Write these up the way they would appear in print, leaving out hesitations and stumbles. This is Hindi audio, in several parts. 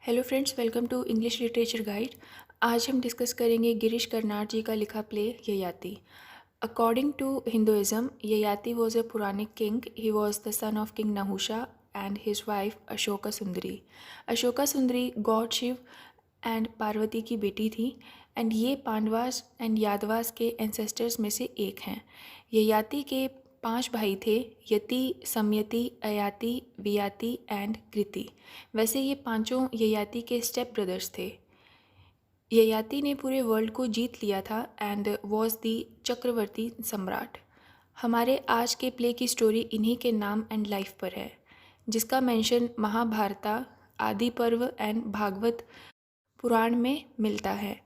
Hello friends, welcome to English literature guide. आज हम डिस्कस करेंगे गिरीश कर्नाड जी का लिखा play Yayati. According to Hinduism, Yayati was a Puranic king. He was the son of king Nahusha and his wife Ashoka Sundari. Ashoka Sundari God Shiv and Parvati की बेटी थी एंड ये पांडवास एंड यादवास के एंसेस्टर्स में से एक हैं. ययाति के 5 भाई थे: यति, समयति, अयाति, वियाति एंड कृति. वैसे ये पांचों ययाति के स्टेप ब्रदर्स थे. ययाति ने पूरे वर्ल्ड को जीत लिया था एंड वॉज दी चक्रवर्ती सम्राट. हमारे आज के प्ले की स्टोरी इन्हीं के नाम एंड लाइफ पर है, जिसका मेंशन महाभारता, आदि पर्व एंड भागवत पुराण में मिलता है.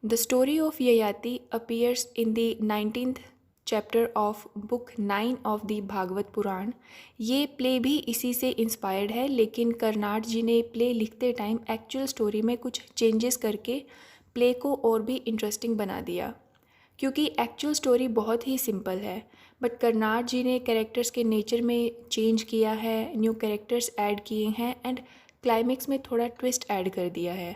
The story of Yayati appears in the 19th chapter of book 9 of the Bhagavata Purana. ये प्ले भी इसी से इंस्पायर्ड है, लेकिन कर्नाड जी ने प्ले लिखते टाइम एक्चुअल स्टोरी में कुछ चेंजेस करके प्ले को और भी इंटरेस्टिंग बना दिया, क्योंकि एक्चुअल स्टोरी बहुत ही सिंपल है, बट कर्नाड जी ने कैरेक्टर्स के नेचर में चेंज किया है, न्यू कैरेक्टर्स ऐड किए हैं एंड क्लाइमेक्स में थोड़ा ट्विस्ट ऐड कर दिया है.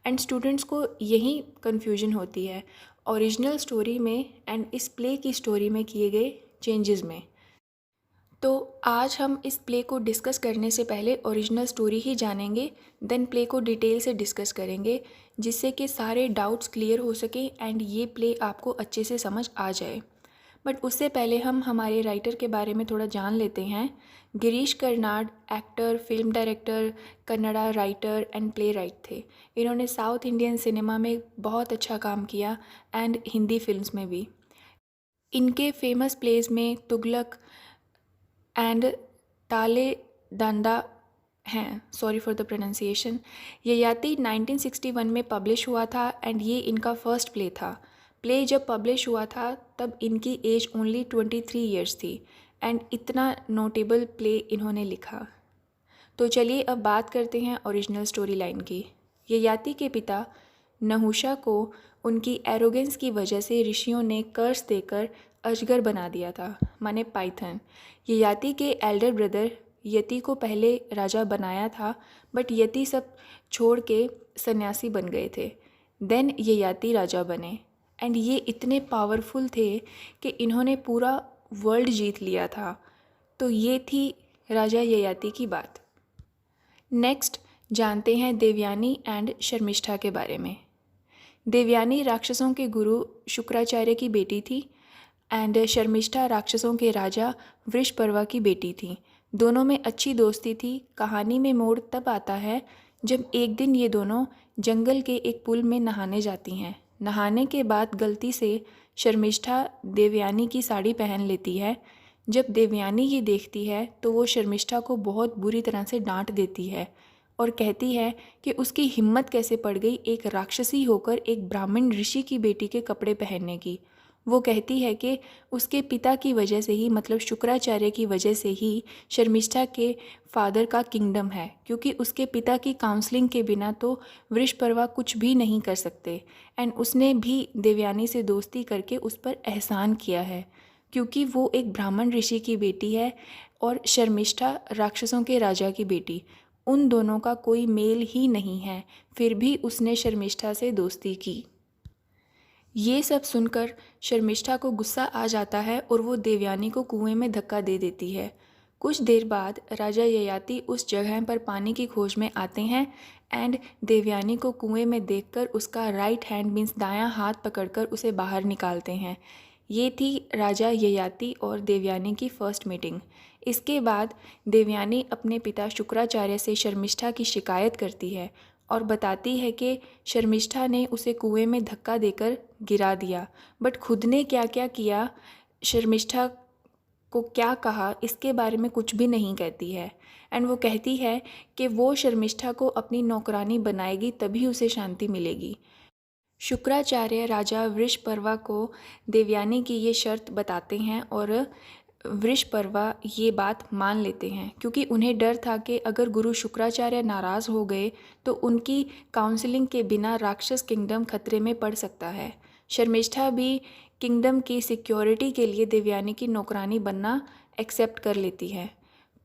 एंड स्टूडेंट्स को यही कन्फ्यूजन होती है ओरिजिनल स्टोरी में एंड इस प्ले की स्टोरी में किए गए चेंजेस में. तो आज हम इस प्ले को डिस्कस करने से पहले ओरिजिनल स्टोरी ही जानेंगे, देन प्ले को डिटेल से डिस्कस करेंगे, जिससे कि सारे डाउट्स क्लियर हो सकें एंड ये प्ले आपको अच्छे से समझ आ जाए. बट उससे पहले हम हमारे राइटर के बारे में थोड़ा जान लेते हैं. Girish Karnad actor, film director, Kannada writer and play right थे. इन्होंने साउथ इंडियन सिनेमा में बहुत अच्छा काम किया एंड हिंदी फिल्म्स में भी. इनके फेमस प्लेज में तुगलक एंड ताले डांडा हैं. Sorry for the pronunciation. Yayati 1961 में पब्लिश हुआ था एंड ये इनका फर्स्ट प्ले था. प्ले जब पब्लिश हुआ था तब इनकी एज ओनली 23 ईयर्स थी एंड इतना नोटेबल प्ले इन्होंने लिखा. तो चलिए अब बात करते हैं ओरिजिनल स्टोरी लाइन की. ययाति के पिता नहुषा को उनकी एरोगेंस की वजह से ऋषियों ने कर्स देकर अजगर बना दिया था, माने पाइथन. ययाति के एल्डर ब्रदर यति को पहले राजा बनाया था, बट यति सब छोड़ के सन्यासी बन गए थे. देन ययाति राजा बने एंड ये इतने पावरफुल थे कि इन्होंने पूरा वर्ल्ड जीत लिया था. तो ये थी राजा ययाति की बात. नेक्स्ट जानते हैं देवयानी एंड शर्मिष्ठा के बारे में. देवयानी राक्षसों के गुरु शुक्राचार्य की बेटी थी एंड शर्मिष्ठा राक्षसों के राजा वृषपर्वा की बेटी थी. दोनों में अच्छी दोस्ती थी. कहानी में मोड़ तब आता है जब एक दिन ये दोनों जंगल के एक पुल में नहाने जाती हैं. नहाने के बाद गलती से शर्मिष्ठा देवयानी की साड़ी पहन लेती है. जब देवयानी ये देखती है तो वो शर्मिष्ठा को बहुत बुरी तरह से डांट देती है और कहती है कि उसकी हिम्मत कैसे पड़ गई एक राक्षसी होकर एक ब्राह्मण ऋषि की बेटी के कपड़े पहनने की. वो कहती है कि उसके पिता की वजह से ही, मतलब शुक्राचार्य की वजह से ही शर्मिष्ठा के फादर का किंगडम है, क्योंकि उसके पिता की काउंसलिंग के बिना तो वृषपर्वा कुछ भी नहीं कर सकते. एंड उसने भी देवयानी से दोस्ती करके उस पर एहसान किया है, क्योंकि वो एक ब्राह्मण ऋषि की बेटी है और शर्मिष्ठा राक्षसों के राजा की बेटी. उन दोनों का कोई मेल ही नहीं है, फिर भी उसने शर्मिष्ठा से दोस्ती की. ये सब सुनकर शर्मिष्ठा को गुस्सा आ जाता है और वो देवयानी को कुएं में धक्का दे देती है. कुछ देर बाद राजा ययाति उस जगह पर पानी की खोज में आते हैं एंड देवयानी को कुएं में देखकर उसका राइट हैंड मीन्स दायां हाथ पकड़कर उसे बाहर निकालते हैं. ये थी राजा ययाति और देवयानी की फर्स्ट मीटिंग. इसके बाद देवयानी अपने पिता शुक्राचार्य से शर्मिष्ठा की शिकायत करती है और बताती है कि शर्मिष्ठा ने उसे कुएं में धक्का देकर गिरा दिया, बट खुद ने क्या क्या किया, शर्मिष्ठा को क्या कहा, इसके बारे में कुछ भी नहीं कहती है. एंड वो कहती है कि वो शर्मिष्ठा को अपनी नौकरानी बनाएगी तभी उसे शांति मिलेगी. शुक्राचार्य राजा वृषपर्वा को देवयानी की ये शर्त बताते हैं और वृषपर्वा ये बात मान लेते हैं, क्योंकि उन्हें डर था कि अगर गुरु शुक्राचार्य नाराज़ हो गए तो उनकी काउंसलिंग के बिना राक्षस किंगडम खतरे में पड़ सकता है. शर्मिष्ठा भी किंगडम की सिक्योरिटी के लिए देवयानी की नौकरानी बनना एक्सेप्ट कर लेती है.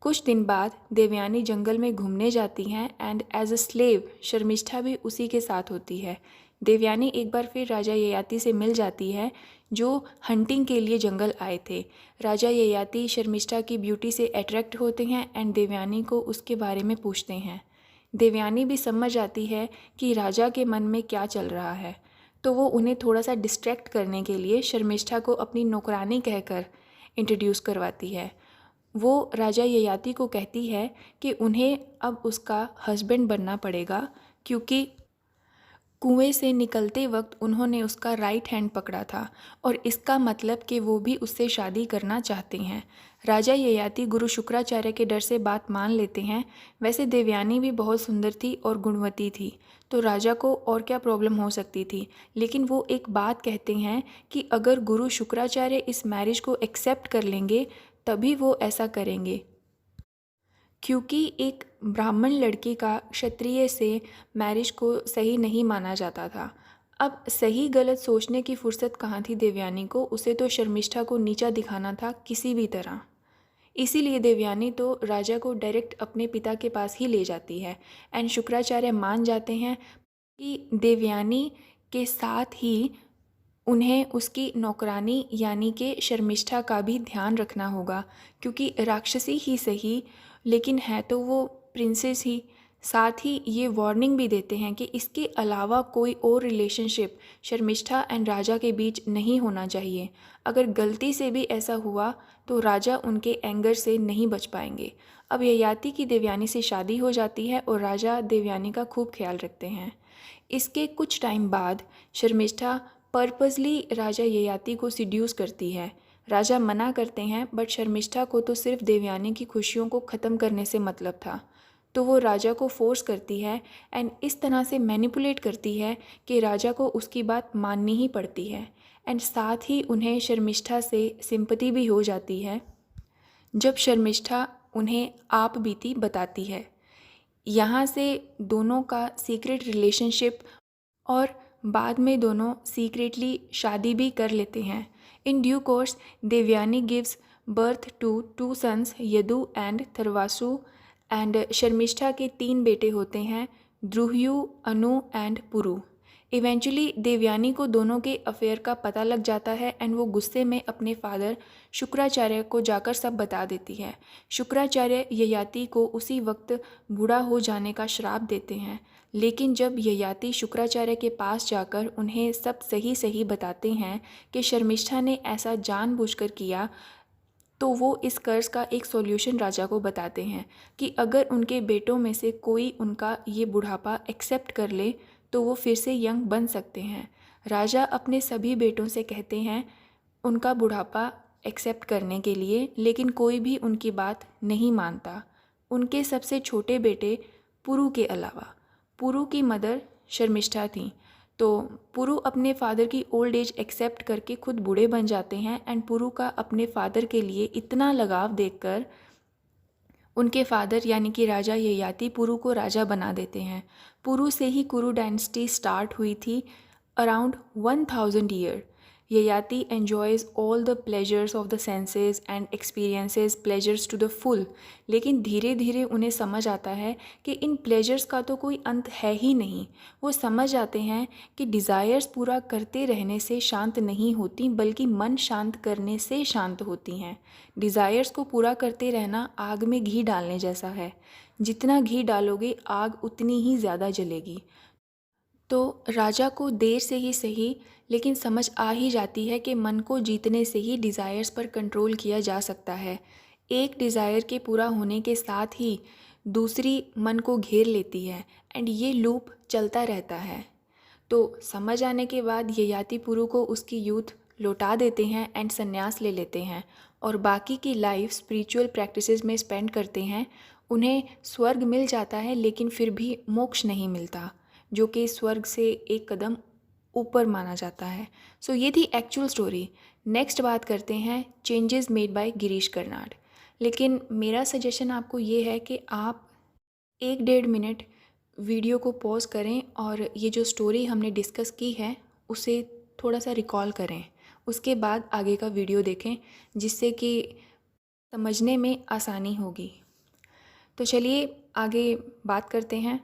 कुछ दिन बाद देवयानी जंगल में घूमने जाती हैं and as a slave Sharmishtha भी उसी के साथ होती है। देवयानी एक बार फिर राजा ययाति से मिल जाती है जो हंटिंग के लिए जंगल आए थे। राजा ययाति शर्मिष्ठा की ब्यूटी से अट्रैक्ट होते हैं एंड देवयानी को उसके बारे में पूछते हैं। देवयानी भी समझ आती है कि राजा के मन में क्या चल रहा है, तो वो उन्हें थोड़ा सा डिस्ट्रैक्ट करने के लिए शर्मिष्ठा को अपनी नौकरानी कहकर इंट्रोड्यूस करवाती है। वो राजा ययाति को कहती है कि उन्हें अब उसका हस्बैंड बनना पड़ेगा, क्योंकि कुएं से निकलते वक्त उन्होंने उसका राइट हैंड पकड़ा था और इसका मतलब कि वो भी उससे शादी करना चाहते हैं। राजा ययाति गुरु शुक्राचार्य के डर से बात मान लेते हैं। वैसे देवयानी भी बहुत सुंदर थी और गुणवती थी, तो राजा को और क्या प्रॉब्लम हो सकती थी। लेकिन वो एक बात कहते हैं कि अगर गुरु शुक्राचार्य इस मैरिज को एक्सेप्ट कर लेंगे तभी वो ऐसा करेंगे, क्योंकि एक ब्राह्मण लड़की का क्षत्रिय से मैरिज को सही नहीं माना जाता था। अब सही गलत सोचने की फुर्सत कहाँ थी देवयानी को, उसे तो शर्मिष्ठा को नीचा दिखाना था किसी भी तरह। इसीलिए देवयानी तो राजा को डायरेक्ट अपने पिता के पास ही ले जाती है एंड शुक्राचार्य मान जाते हैं कि देवयानी के साथ ही उन्हें उसकी नौकरानी यानी कि शर्मिष्ठा का भी ध्यान रखना होगा, क्योंकि राक्षसी ही सही लेकिन है तो वो प्रिंसेस ही। साथ ही ये वार्निंग भी देते हैं कि इसके अलावा कोई और रिलेशनशिप शर्मिष्ठा एंड राजा के बीच नहीं होना चाहिए। अगर गलती से भी ऐसा हुआ तो राजा उनके एंगर से नहीं बच पाएंगे। अब ययाति की देवयानी से शादी हो जाती है और राजा देवयानी का खूब ख्याल रखते हैं। इसके कुछ टाइम बाद शर्मिष्ठा पर्पसली राजा ययाति को सिड्यूस करती है। राजा मना करते हैं, बट शर्मिष्ठा को तो सिर्फ देवयानी की खुशियों को ख़त्म करने से मतलब था, तो वो राजा को फोर्स करती है एंड इस तरह से मैनिपुलेट करती है कि राजा को उसकी बात माननी ही पड़ती है। एंड साथ ही उन्हें शर्मिष्ठा से सिंपैथी भी हो जाती है जब शर्मिष्ठा उन्हें आप बीती बताती है। यहाँ से दोनों का सीक्रेट रिलेशनशिप और बाद में दोनों सीक्रेटली शादी भी कर लेते हैं। In due course Devayani gives birth to 2 sons Yadu and Turvasu and Sharmishtha के 3 बेटे होते हैं, द्रुह्यु, अनु एंड पुरु। इवेंचुअली देवयानी को दोनों के अफेयर का पता लग जाता है एंड वो गुस्से में अपने फादर शुक्राचार्य को जाकर सब बता देती है। शुक्राचार्य ययाति को उसी वक्त बूढ़ा हो जाने का श्राप देते हैं, लेकिन जब ययाति शुक्राचार्य के पास जाकर उन्हें सब सही सही बताते हैं कि शर्मिष्ठा ने ऐसा जानबूझकर किया, तो वो इस कर्ज का एक सॉल्यूशन राजा को बताते हैं कि अगर उनके बेटों में से कोई उनका ये बुढ़ापा एक्सेप्ट कर ले तो वो फिर से यंग बन सकते हैं। राजा अपने सभी बेटों से कहते हैं उनका बुढ़ापा एक्सेप्ट करने के लिए, लेकिन कोई भी उनकी बात नहीं मानता, उनके सबसे छोटे बेटे पुरु के अलावा। पुरु की मदर शर्मिष्ठा थी, तो पुरु अपने फादर की ओल्ड एज एक्सेप्ट करके खुद बूढ़े बन जाते हैं एंड पुरु का अपने फादर के लिए इतना लगाव देखकर उनके फादर यानी कि राजा ययाति पुरु को राजा बना देते हैं। पुरु से ही कुरु डायनेस्टी स्टार्ट हुई थी around 1000 year. Yayati enjoys all the pleasures of the senses and experiences pleasures to the full, लेकिन धीरे धीरे उन्हें समझ आता है कि इन प्लेजर्स का तो कोई अंत है ही नहीं। वो समझ आते हैं कि डिज़ायर्स पूरा करते रहने से शांत नहीं होती, बल्कि मन शांत करने से शांत होती हैं। डिज़ायर्स को पूरा करते रहना आग में घी डालने जैसा है, जितना घी डालोगे आग उतनी ही ज़्यादा जलेगी। तो राजा को देर से ही सही लेकिन समझ आ ही जाती है कि मन को जीतने से ही डिज़ायर्स पर कंट्रोल किया जा सकता है। एक डिज़ायर के पूरा होने के साथ ही दूसरी मन को घेर लेती है एंड ये लूप चलता रहता है। तो समझ आने के बाद ययाति पुरु को उसकी यूथ लौटा देते हैं एंड संन्यास ले लेते हैं और बाकी की लाइफ स्पिरिचुअल प्रैक्टिसेस में स्पेंड करते हैं। उन्हें स्वर्ग मिल जाता है लेकिन फिर भी मोक्ष नहीं मिलता, जो कि स्वर्ग से एक कदम ऊपर माना जाता है। सो ये थी एक्चुअल स्टोरी। नेक्स्ट बात करते हैं changes made by Girish Karnad. लेकिन मेरा सजेशन आपको ये है कि आप 1-1.5 मिनट वीडियो को पॉज करें और ये जो स्टोरी हमने डिस्कस की है उसे थोड़ा सा रिकॉल करें, उसके बाद आगे का वीडियो देखें, जिससे कि समझने में आसानी होगी। तो चलिए आगे बात करते हैं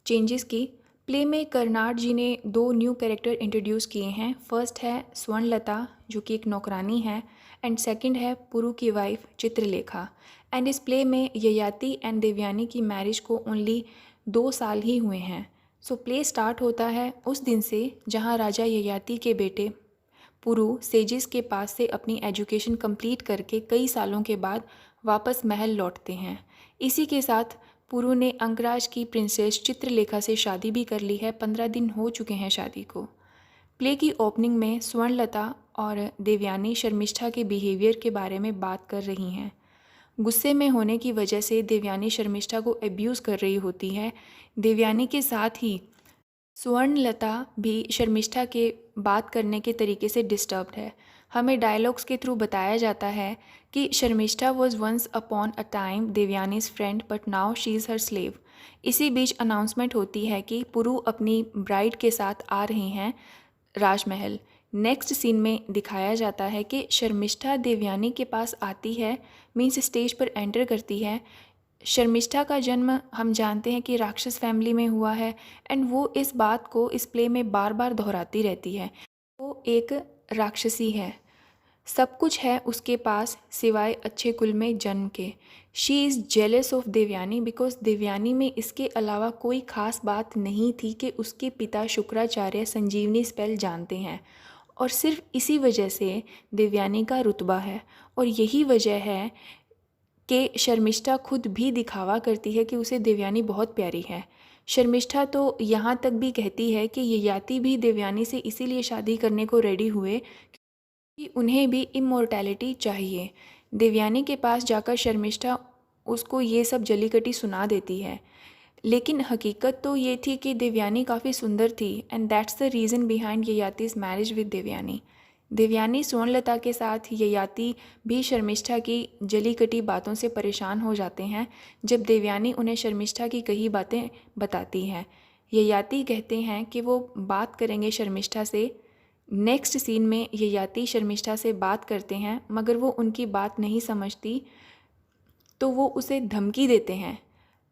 चेंजेस की। प्ले में कर्नाड जी ने 2 न्यू कैरेक्टर इंट्रोड्यूस किए हैं। फर्स्ट है स्वर्णलता जो कि एक नौकरानी है, एंड सेकंड है पुरु की वाइफ चित्रलेखा। एंड इस प्ले में ययाति एंड देवयानी की मैरिज को ओनली 2 साल ही हुए हैं। सो प्ले स्टार्ट होता है उस दिन से जहां राजा ययाति के बेटे पुरु सेजिस के पास से अपनी एजुकेशन कंप्लीट करके कई सालों के बाद वापस महल लौटते हैं। इसी के साथ पुरु ने अंगराज की प्रिंसेस चित्रलेखा से शादी भी कर ली है। 15 दिन हो चुके हैं शादी को। प्ले की ओपनिंग में स्वर्णलता और देवयानी शर्मिष्ठा के बिहेवियर के बारे में बात कर रही हैं। गुस्से में होने की वजह से देवयानी शर्मिष्ठा को अब्यूज़ कर रही होती है। देवयानी के साथ ही स्वर्णलता भी शर्मिष्ठा के बात करने के तरीके से डिस्टर्ब्ड है। हमें डायलॉग्स के थ्रू बताया जाता है कि Sharmishtha was once upon a time Devayani's friend but now she is her slave. इसी बीच अनाउंसमेंट होती है कि पुरु अपनी ब्राइड के साथ आ रहे हैं राजमहल। नेक्स्ट सीन में दिखाया जाता है कि शर्मिष्ठा देवयानी के पास आती है, मीन्स स्टेज पर एंटर करती है। शर्मिष्ठा का जन्म हम जानते हैं कि राक्षस फैमिली में हुआ है, एंड वो इस बात को इस प्ले में बार बार दोहराती रहती है। वो एक राक्षसी है, सब कुछ है उसके पास सिवाय अच्छे कुल में जन्म के। She is jealous of Devyani because Devyani में इसके अलावा कोई ख़ास बात नहीं थी कि उसके पिता शुक्राचार्य संजीवनी स्पेल जानते हैं, और सिर्फ इसी वजह से देवयानी का रुतबा है। और यही वजह है कि शर्मिष्ठा खुद भी दिखावा करती है कि उसे देवयानी बहुत प्यारी है। शर्मिष्ठा तो यहाँ तक भी कहती है कि ययाति भी देवयानी से इसीलिए शादी करने को रेडी हुए कि उन्हें भी इमोर्टैलिटी चाहिए। देवयानी के पास जाकर शर्मिष्ठा उसको ये सब जलीकटी सुना देती है, लेकिन हकीकत तो ये थी कि देवयानी काफ़ी सुंदर थी, and that's the reason behind Yayati's marriage with Devayani. Devayani Swarnalata के साथ ययाति भी शर्मिष्ठा की जलीकटी बातों से परेशान हो जाते हैं जब देवयानी उन्हें शर्मिष्ठा की कही बातें बताती हैं। ययाति कहते हैं कि वो बात करेंगे शर्मिष्ठा से। नेक्स्ट सीन में ययाति शर्मिष्ठा से बात करते हैं, मगर वो उनकी बात नहीं समझती, तो वो उसे धमकी देते हैं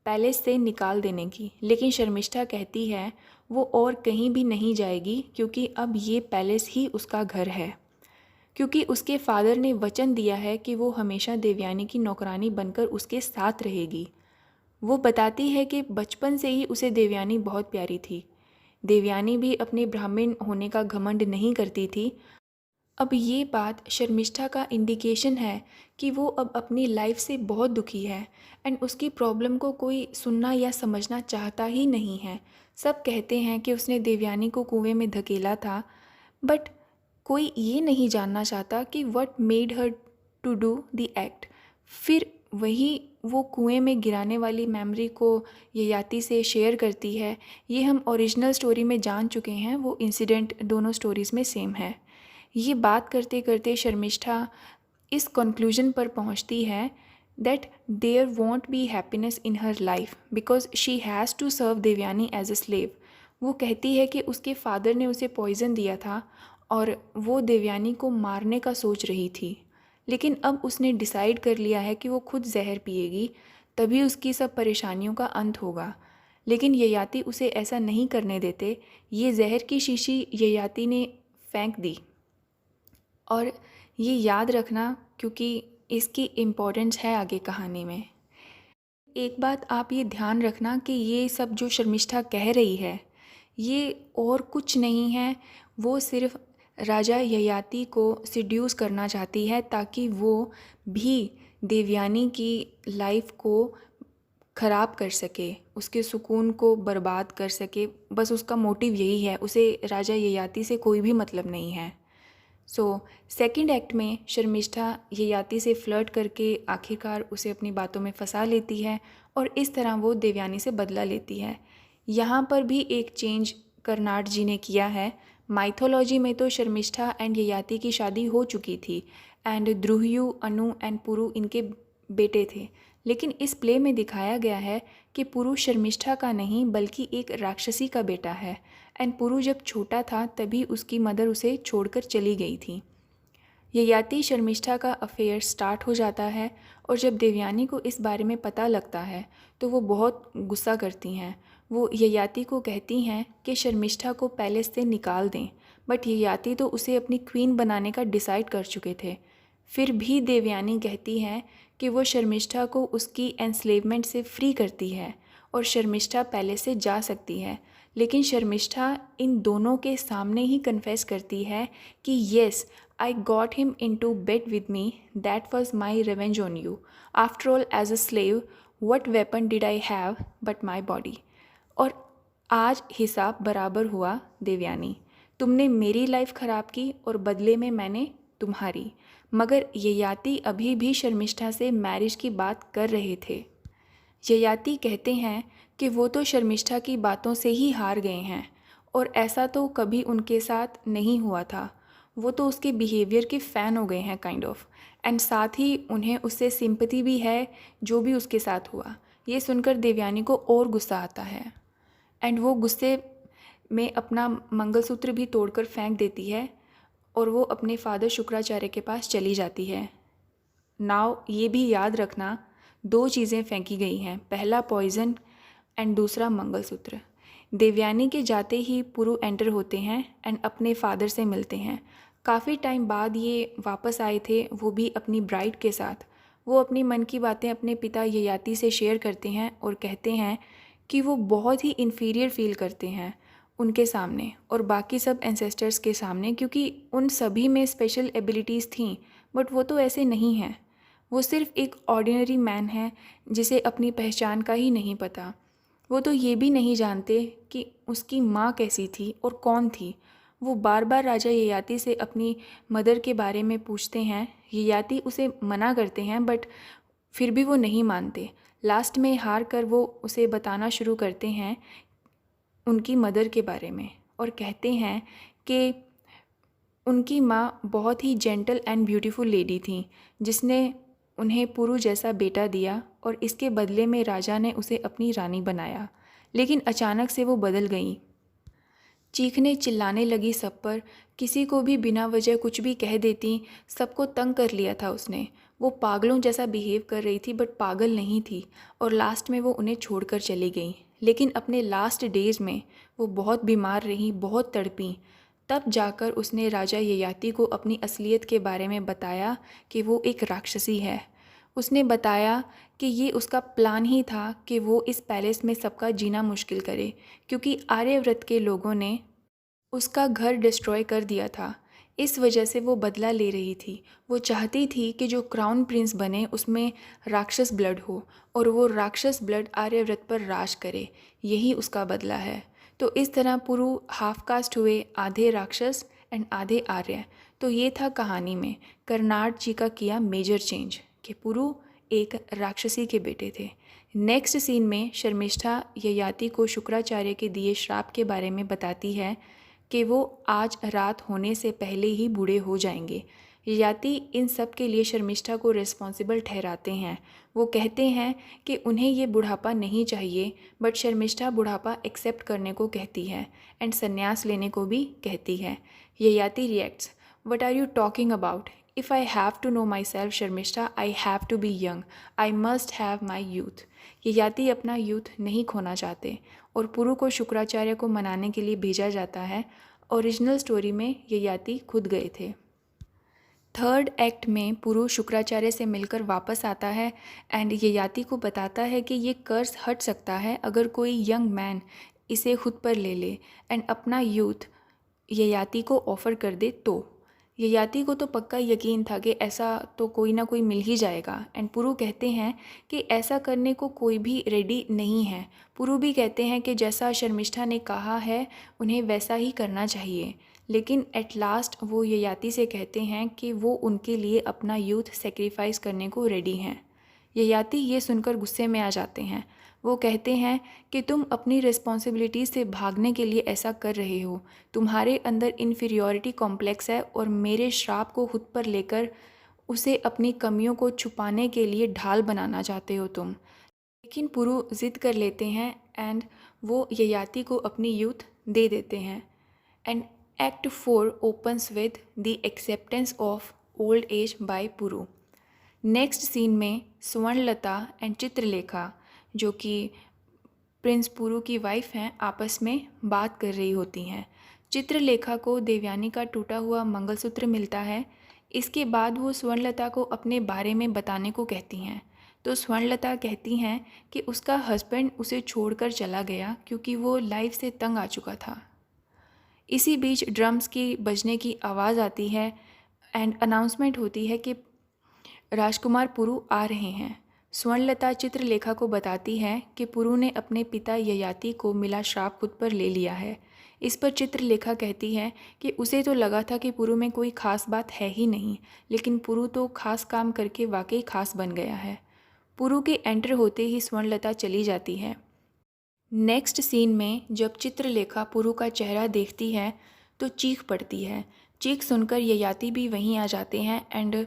पैलेस से निकाल देने की। लेकिन शर्मिष्ठा कहती है वो और कहीं भी नहीं जाएगी क्योंकि अब ये पैलेस ही उसका घर है, क्योंकि उसके फादर ने वचन दिया है कि वो हमेशा देवयानी की नौकरानी बनकर उसके साथ रहेगी। वो बताती है कि बचपन से ही उसे देवयानी बहुत प्यारी थी। देवयानी भी अपने ब्राह्मण होने का घमंड नहीं करती थी। अब ये बात शर्मिष्ठा का इंडिकेशन है कि वो अब अपनी लाइफ से बहुत दुखी है, एंड उसकी प्रॉब्लम को कोई सुनना या समझना चाहता ही नहीं है। सब कहते हैं कि उसने देवयानी को कुएं में धकेला था, बट कोई ये नहीं जानना चाहता कि what made her to do the act. फिर वही वो कुएं में गिराने वाली मेमोरी को ययाति से शेयर करती है। ये हम ओरिजिनल स्टोरी में जान चुके हैं, वो इंसिडेंट दोनों स्टोरीज़ में सेम है। ये बात करते करते शर्मिष्ठा इस कंक्लूजन पर पहुंचती है that there won't be happiness in her life because she has to serve Devyani as a slave. वो कहती है कि उसके फादर ने उसे पॉइज़न दिया था और वो देवयानी को मारने का सोच रही थी, लेकिन अब उसने डिसाइड कर लिया है कि वो खुद जहर पिएगी, तभी उसकी सब परेशानियों का अंत होगा। लेकिन ययाति उसे ऐसा नहीं करने देते। ये जहर की शीशी ययाति ने फेंक दी। और ये याद रखना क्योंकि इसकी इम्पोर्टेंस है आगे कहानी में। एक बात आप ये ध्यान रखना कि ये सब जो शर्मिष्ठा कह रही है ये और कुछ नहीं है, वो सिर्फ राजा ययाति को सिड्यूस करना चाहती है ताकि वो भी देवयानी की लाइफ को ख़राब कर सके, उसके सुकून को बर्बाद कर सके। बस उसका मोटिव यही है, उसे राजा ययाति से कोई भी मतलब नहीं है। सेकंड एक्ट में शर्मिष्ठा ययाति से फ्लर्ट करके आखिरकार उसे अपनी बातों में फंसा लेती है और इस तरह वो देवयानी से बदला लेती है। यहाँ पर भी एक चेंज कर्नाड जी ने किया है। माइथोलॉजी में तो शर्मिष्ठा एंड ययाति की शादी हो चुकी थी, एंड द्रुह्यु, अनु एंड पुरु इनके बेटे थे। लेकिन इस प्ले में दिखाया गया है कि पुरु शर्मिष्ठा का नहीं बल्कि एक राक्षसी का बेटा है, एंड पुरु जब छोटा था तभी उसकी मदर उसे छोड़कर चली गई थी। ययाति शर्मिष्ठा का अफेयर स्टार्ट हो जाता है और जब देवयानी को इस बारे में पता लगता है तो वो बहुत गुस्सा करती हैं। वो ययाति को कहती हैं कि शर्मिष्ठा को पैलेस से निकाल दें, बट ययाति तो उसे अपनी क्वीन बनाने का डिसाइड कर चुके थे। फिर भी देवयानी कहती हैं कि वो शर्मिष्ठा को उसकी एनस्लेवमेंट से फ्री करती है और शर्मिष्ठा पैलेस से जा सकती है। लेकिन शर्मिष्ठा इन दोनों के सामने ही कन्फेस करती है कि yes, I got him into bed with me. That was my revenge on you. After all, as a slave, what weapon did I have but my body? और आज हिसाब बराबर हुआ देवयानी। तुमने मेरी लाइफ ख़राब की और बदले में मैंने तुम्हारी। मगर ययाति अभी भी शर्मिष्ठा से मैरिज की बात कर रहे थे। ययाति कहते हैं कि वो तो शर्मिष्ठा की बातों से ही हार गए हैं और ऐसा तो कभी उनके साथ नहीं हुआ था। वो तो उसके बिहेवियर के फ़ैन हो गए हैं काइंड ऑफ, एंड साथ ही उन्हें उससे सिंपैथी भी है जो भी उसके साथ हुआ। ये सुनकर देवयानी को और गुस्सा आता है एंड वो गुस्से में अपना मंगलसूत्र भी तोड़कर फेंक देती है और वो अपने फादर शुक्राचार्य के पास चली जाती है। नाउ ये भी याद रखना, 2 चीज़ें फेंकी गई हैं, पहला पॉइज़न एंड दूसरा मंगलसूत्र। देवयानी के जाते ही पुरु एंटर होते हैं एंड अपने फादर से मिलते हैं। काफ़ी टाइम बाद ये वापस आए थे, वो भी अपनी ब्राइड के साथ। वो अपनी मन की बातें अपने पिता ययाति से शेयर करते हैं और कहते हैं कि वो बहुत ही इन्फीरियर फील करते हैं उनके सामने और बाकी सब एंसेस्टर्स के सामने, क्योंकि उन सभी में स्पेशल एबिलिटीज़ थीं, बट वो तो ऐसे नहीं हैं। वो सिर्फ एक ऑर्डिनरी मैन है जिसे अपनी पहचान का ही नहीं पता। वो तो ये भी नहीं जानते कि उसकी माँ कैसी थी और कौन थी। वो बार बार राजा ययाति से अपनी मदर के बारे में पूछते हैं। ययाति उसे मना करते हैं बट फिर भी वो नहीं मानते। लास्ट में हार कर वो उसे बताना शुरू करते हैं उनकी मदर के बारे में और कहते हैं कि उनकी माँ बहुत ही जेंटल एंड ब्यूटीफुल लेडी थी जिसने उन्हें पुरु जैसा बेटा दिया और इसके बदले में राजा ने उसे अपनी रानी बनाया। लेकिन अचानक से वो बदल गई, चीखने चिल्लाने लगी सब पर, किसी को भी बिना वजह कुछ भी कह देती, सबको तंग कर लिया था उसने। वो पागलों जैसा बिहेव कर रही थी बट पागल नहीं थी और लास्ट में वो उन्हें छोड़कर चली गई। लेकिन अपने लास्ट डेज़ में वो बहुत बीमार रही, बहुत तड़पी। तब जाकर उसने राजा ययाति को अपनी असलियत के बारे में बताया कि वो एक राक्षसी है। उसने बताया कि ये उसका प्लान ही था कि वो इस पैलेस में सबका जीना मुश्किल करे, क्योंकि आर्यव्रत के लोगों ने उसका घर डिस्ट्रॉय कर दिया था। इस वजह से वो बदला ले रही थी। वो चाहती थी कि जो क्राउन प्रिंस बने उसमें राक्षस ब्लड हो और वो राक्षस ब्लड आर्यव्रत पर राज करे, यही उसका बदला है। तो इस तरह पुरु हाफ कास्ट हुए, आधे राक्षस एंड आधे आर्य। तो ये था कहानी में कर्नाड जी का किया मेजर चेंज कि पुरु एक राक्षसी के बेटे थे। नेक्स्ट सीन में शर्मिष्ठा ययाति को शुक्राचार्य के दिए श्राप के बारे में बताती है कि वो आज रात होने से पहले ही बूढ़े हो जाएंगे। ययाति इन सब के लिए शर्मिष्ठा को रिस्पॉन्सिबल ठहराते हैं। वो कहते हैं कि उन्हें ये बुढ़ापा नहीं चाहिए, बट शर्मिष्ठा बुढ़ापा एक्सेप्ट करने को कहती है एंड संन्यास लेने को भी कहती है। Yayati reacts, what are you talking about? If I have to know myself Sharmishtha, I have to be young, I must have my youth. Yayati अपना यूथ नहीं खोना चाहते और पुरु को शुक्राचार्य को मनाने के लिए भेजा जाता है। ओरिजिनल स्टोरी में ययाति खुद गए थे। थर्ड एक्ट में पुरु शुक्राचार्य से मिलकर वापस आता है एंड ययाति को बताता है कि ये कर्ज हट सकता है अगर कोई यंग मैन इसे खुद पर ले ले एंड अपना यूथ ययाति को ऑफ़र कर दे। तो ययाति को तो पक्का यकीन था कि ऐसा तो कोई ना कोई मिल ही जाएगा एंड पुरु कहते हैं कि ऐसा करने को कोई भी रेडी नहीं है। पुरु भी कहते हैं कि जैसा शर्मिष्ठा ने कहा है उन्हें वैसा ही करना चाहिए। लेकिन एट लास्ट वो ययाति से कहते हैं कि वो उनके लिए अपना यूथ सेक्रीफाइस करने को रेडी हैं। ययाति ये सुनकर गुस्से में आ जाते हैं। वो कहते हैं कि तुम अपनी रिस्पॉन्सिबिलिटी से भागने के लिए ऐसा कर रहे हो। तुम्हारे अंदर इन्फीरियॉरिटी कॉम्प्लेक्स है और मेरे श्राप को खुद पर लेकर उसे अपनी कमियों को छुपाने के लिए ढाल बनाना चाहते हो तुम। लेकिन पुरु ज़िद कर लेते हैं एंड वो ययाति को अपनी यूथ दे देते हैं। And act 4 opens with the acceptance of old age by Puru. Next scene में स्वर्णलता एंड चित्रलेखा, जो कि प्रिंस पुरु की वाइफ हैं, आपस में बात कर रही होती हैं। चित्रलेखा को देवयानी का टूटा हुआ मंगलसूत्र मिलता है। इसके बाद वो स्वर्णलता को अपने बारे में बताने को कहती हैं। तो स्वर्णलता कहती हैं कि उसका हस्बैंड उसे छोड़कर चला गया क्योंकि वो लाइफ से तंग आ चुका था। इसी बीच ड्रम्स की बजने की आवाज़ आती है एंड अनाउंसमेंट होती है कि राजकुमार पुरु आ रहे हैं। स्वर्णलता चित्रलेखा को बताती है कि पुरु ने अपने पिता ययाति को मिला श्राप खुद पर ले लिया है। इस पर चित्रलेखा कहती है कि उसे तो लगा था कि पुरु में कोई खास बात है ही नहीं, लेकिन पुरु तो खास काम करके वाकई खास बन गया है। पुरु के एंटर होते ही स्वर्णलता चली जाती है। नेक्स्ट सीन में जब चित्रलेखा पुरु का चेहरा देखती है तो चीख पड़ती है। चीख सुनकर ययाति भी वहीं आ जाते हैं एंड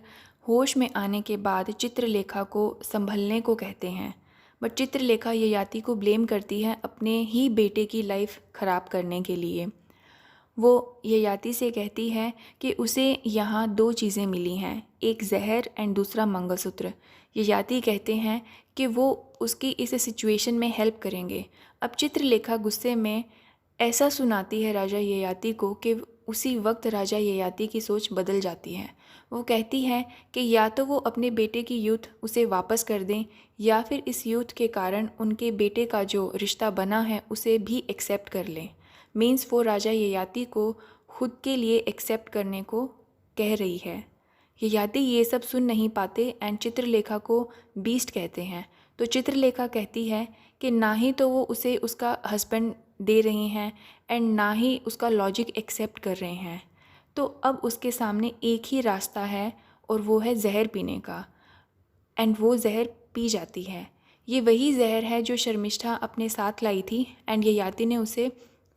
होश में आने के बाद चित्रलेखा को संभलने को कहते हैं। बट चित्रलेखा ययाति को ब्लेम करती है अपने ही बेटे की लाइफ ख़राब करने के लिए। वो ययाति से कहती है कि उसे यहाँ 2 चीज़ें मिली हैं, एक जहर एंड दूसरा मंगलसूत्र। ययाति कहते हैं कि वो उसकी इस सिचुएशन में हेल्प करेंगे। अब चित्रलेखा गुस्से में ऐसा सुनाती है राजा ययाति को कि उसी वक्त राजा ययाति की सोच बदल जाती है। वो कहती है कि या तो वो अपने बेटे की यूथ उसे वापस कर दें या फिर इस यूथ के कारण उनके बेटे का जो रिश्ता बना है उसे भी एक्सेप्ट कर लें। मीन्स वो राजा ययाति को खुद के लिए एक्सेप्ट करने को कह रही है। ययाति ये सब सुन नहीं पाते एंड चित्रलेखा को बीस्ट कहते हैं। तो चित्रलेखा कहती है कि ना ही तो वो उसे उसका हस्बैंड दे रही हैं एंड ना ही उसका लॉजिक एक्सेप्ट कर रहे हैं। तो अब उसके सामने एक ही रास्ता है और वो है जहर पीने का, एंड वो जहर पी जाती है। ये वही जहर है जो शर्मिष्ठा अपने साथ लाई थी एंड ययाति ने उसे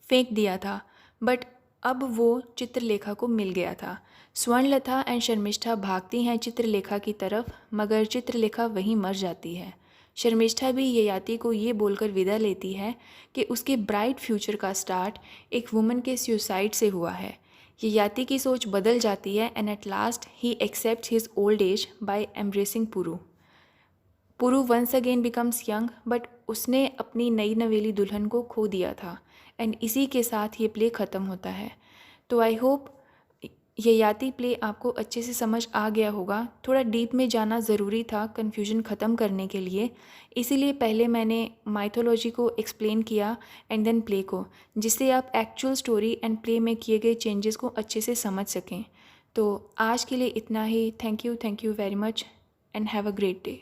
फेंक दिया था, बट अब वो चित्रलेखा को मिल गया था। स्वर्णलता एंड शर्मिष्ठा भागती हैं चित्रलेखा की तरफ, मगर चित्रलेखा वहीं मर जाती है। शर्मिष्ठा भी ययाति को ये बोलकर विदा लेती है कि उसके ब्राइट फ्यूचर का स्टार्ट एक वुमन के सुसाइड से हुआ है। ययाति की सोच बदल जाती है and at last he accepts his old age by embracing Puru. Puru once again becomes young, but उसने अपनी नई नवेली दुल्हन को खो दिया था एंड इसी के साथ ये प्ले ख़त्म होता है। तो आई होप ययाति प्ले आपको अच्छे से समझ आ गया होगा। थोड़ा डीप में जाना ज़रूरी था कन्फ्यूजन ख़त्म करने के लिए, इसीलिए पहले मैंने माइथोलॉजी को एक्सप्लेन किया एंड देन प्ले को, जिससे आप एक्चुअल स्टोरी एंड प्ले में किए गए चेंजेस को अच्छे से समझ सकें। तो आज के लिए इतना ही। Thank you very much and have a great day.